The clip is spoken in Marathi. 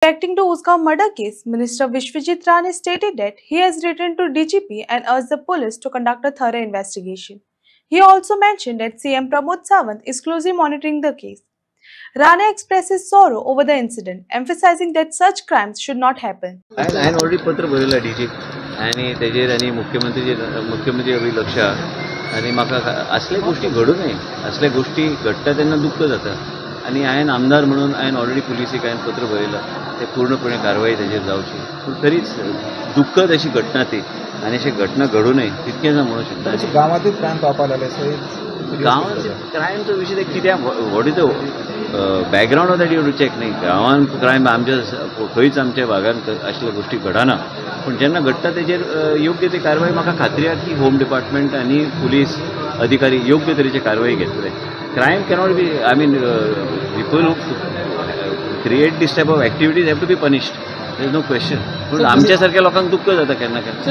Reacting to Uskav murder case, Minister Vishwajit Rane stated that he has written to DGP and urged the police to conduct a thorough investigation. He also mentioned that CM Pramod Sawant is closely monitoring the case. Rane expresses sorrow over the incident, emphasizing that such crimes should not happen. I already पत्र बरयला डीजी आणि तेजेर आणि मुख्यमंत्री अभी लक्ष आणि म्हाका असले गोष्टी घडू नये असले गोष्टी घडटा तेन्ना दुःख जाता आणि हांवें आमदार म्हणून हांवें ऑलरेडी पुलिसेक हांवें पत्र बरयलां ते पूर्णपणे कारवाई तेजेर जावची पूण तरीच दुःखद अशी घटना ती आणि अशी घटना घडू नये तितकेंच हांव म्हणूंक शकता. गांवांतूच क्रायम पावपाक लागले गांवांत क्रायमचो विशय ते कित्याक what is the background of that you to check न्ही. गांवांत क्रायम आमच्या खंयच आमच्या भागांत असल्या गोष्टी घडना पूण जेन्ना घडटा तेजेर योग्य ती कारवाई म्हाका खात्री आसा की होम डिपार्टमेंट आनी पुलीस अधिकारी योग्य तरेची कारवाई घेतले. Crime cannot be I mean people who create these type of activities have to be punished. There is no question. पूण आमच्या सारक्या लोकांक दुःख जाता केन्ना केन्ना.